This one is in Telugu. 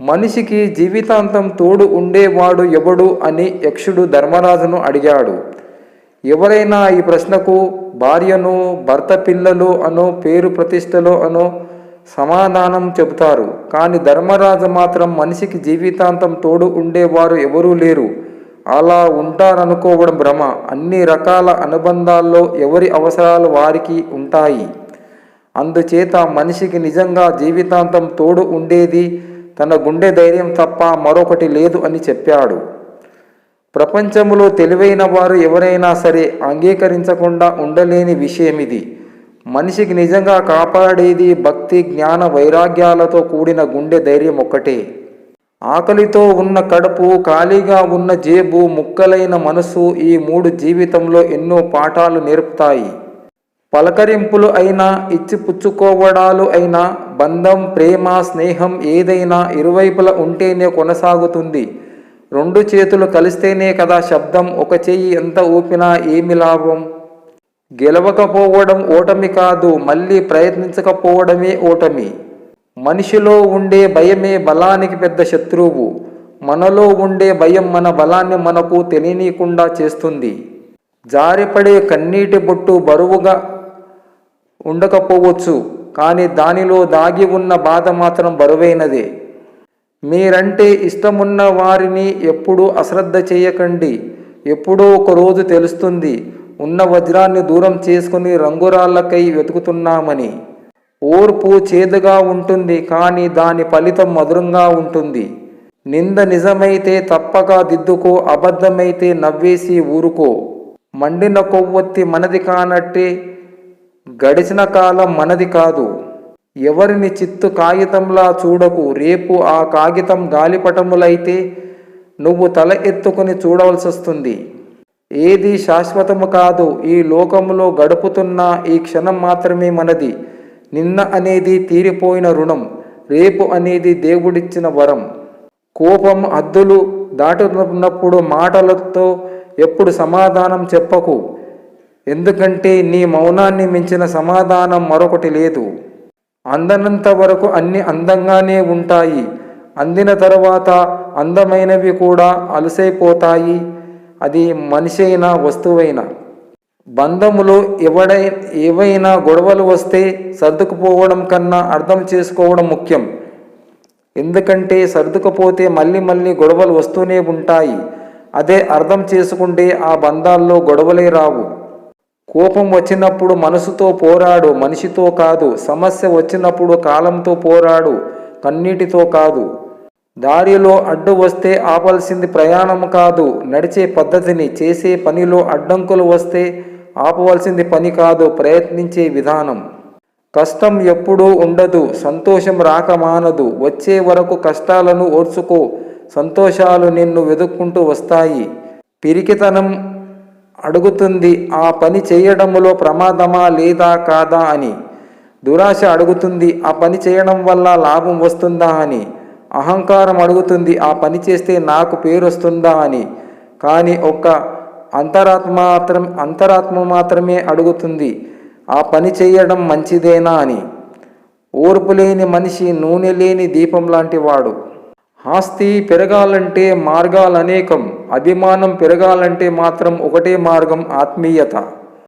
మనిషికి జీవితాంతం తోడు ఉండేవాడు ఎవడు అని యక్షుడు ధర్మరాజును అడిగాడు. ఎవరైనా ఈ ప్రశ్నకు భార్యను, భర్త, పిల్లలు అనో, పేరు ప్రతిష్టలో అనో సమాధానం చెబుతారు. కానీ ధర్మరాజు మాత్రం మనిషికి జీవితాంతం తోడు ఉండేవారు ఎవరూ లేరు, అలా ఉంటారనుకోవడం భ్రమ. అన్ని రకాల అనుబంధాల్లో ఎవరి అవసరాలు వారికి ఉంటాయి. అందుచేత మనిషికి నిజంగా జీవితాంతం తోడు ఉండేది తన గుండె ధైర్యం తప్ప మరొకటి లేదు అని చెప్పాడు. ప్రపంచంలో తెలివైన వారు ఎవరైనా సరే అంగీకరించకుండా ఉండలేని విషయమిది. మనిషికి నిజంగా కాపాడేది భక్తి, జ్ఞాన, వైరాగ్యాలతో కూడిన గుండె ధైర్యం ఒక్కటే. ఆకలితో ఉన్న కడుపు, ఖాళీగా ఉన్న జేబు, ముక్కలైన మనసు, ఈ మూడు జీవితంలో ఎన్నో పాఠాలు నేర్పుతాయి. పలకరింపులు అయినా, ఇచ్చిపుచ్చుకోవడాలు అయినా, బంధం, ప్రేమ, స్నేహం ఏదైనా ఇరువైపులా ఉంటేనే కొనసాగుతుంది. రెండు చేతులు కలిస్తేనే కదా శబ్దం. ఒక చెయ్యి ఎంత ఊపినా ఏమి లాభం? గెలవకపోవడం ఓటమి కాదు, మళ్ళీ ప్రయత్నించకపోవడమే ఓటమి. మనిషిలో ఉండే భయమే బలానికి పెద్ద శత్రువు. మనలో ఉండే భయం మన బలాన్ని మనకు తెలియనీయకుండా చేస్తుంది. జారిపడే కన్నీటి బొట్టు బరువుగా ఉండకపోవచ్చు, కానీ దానిలో దాగి ఉన్న బాధ మాత్రం బరువైనదే. మీరంటే ఇష్టమున్న వారిని ఎప్పుడూ అశ్రద్ధ చేయకండి. ఎప్పుడో ఒకరోజు తెలుస్తుంది ఉన్న వజ్రాన్ని దూరం చేసుకుని రంగురాళ్ళకై వెతుకుతున్నామని. ఓర్పు చేదుగా ఉంటుంది, కానీ దాని ఫలితం మధురంగా ఉంటుంది. నింద నిజమైతే తప్పక దిద్దుకో, అబద్ధమైతే నవ్వేసి ఊరుకో. మండిన కొవ్వొత్తి మనది కానట్టే గడిచిన కాలం మనది కాదు. ఎవరిని చిత్తు కాగితంలా చూడకు. రేపు ఆ కాగితం గాలిపటములైతే నువ్వు తల ఎత్తుకుని చూడవలసి వస్తుంది. ఏది శాశ్వతము కాదు. ఈ లోకంలో గడుపుతున్న ఈ క్షణం మాత్రమే మనది. నిన్న అనేది తీరిపోయిన రుణం, రేపు అనేది దేవుడిచ్చిన వరం. కోపం హద్దులు దాటుతున్నప్పుడు మాటలతో ఎప్పుడు సమాధానం చెప్పకు. ఎందుకంటే నీ మౌనాన్ని మించిన సమాధానం మరొకటి లేదు. అందనంత వరకు అన్ని అందంగానే ఉంటాయి. అందిన తర్వాత అందమైనవి కూడా అలసైపోతాయి. అది మనిషైనా వస్తువైనా. బంధములో ఏవైనా గొడవలు వస్తే సర్దుకుపోవడం కన్నా అర్థం చేసుకోవడం ముఖ్యం. ఎందుకంటే సర్దుకుపోతే మళ్ళీ మళ్ళీ గొడవలు వస్తూనే ఉంటాయి. అదే అర్థం చేసుకుంటే ఆ బంధాల్లో గొడవలే రావు. కోపం వచ్చినప్పుడు మనసుతో పోరాడు, మనిషితో కాదు. సమస్య వచ్చినప్పుడు కాలంతో పోరాడు, కన్నీటితో కాదు. దారిలో అడ్డు వస్తే ఆపాల్సింది ప్రయాణం కాదు, నడిచే పద్ధతిని. చేసే పనిలో అడ్డంకులు వస్తే ఆపవలసింది పని కాదు, ప్రయత్నించే విధానం. కష్టం ఎప్పుడూ ఉండదు, సంతోషం రాక మానదు. వచ్చే వరకు కష్టాలను ఓర్చుకో, సంతోషాలు నిన్ను వెతుక్కుంటూ వస్తాయి. పిరికితనం అడుగుతుంది ఆ పని చేయడంలో ప్రమాదమా లేదా కాదా అని. దురాశ అడుగుతుంది ఆ పని చేయడం వల్ల లాభం వస్తుందా అని. అహంకారం అడుగుతుంది ఆ పని చేస్తే నాకు పేరు వస్తుందా అని. కానీ ఒక్క అంతరాత్మ మాత్రమే అడుగుతుంది ఆ పని చేయడం మంచిదేనా అని. ఓర్పు లేని మనిషి నూనె లేని దీపం లాంటి వాడు. ఆస్తి పెరగాలంటే మార్గాలు అనేకం. అభిమానం పెరగాలంటే మాత్రం ఒకటే మార్గం, ఆత్మీయత.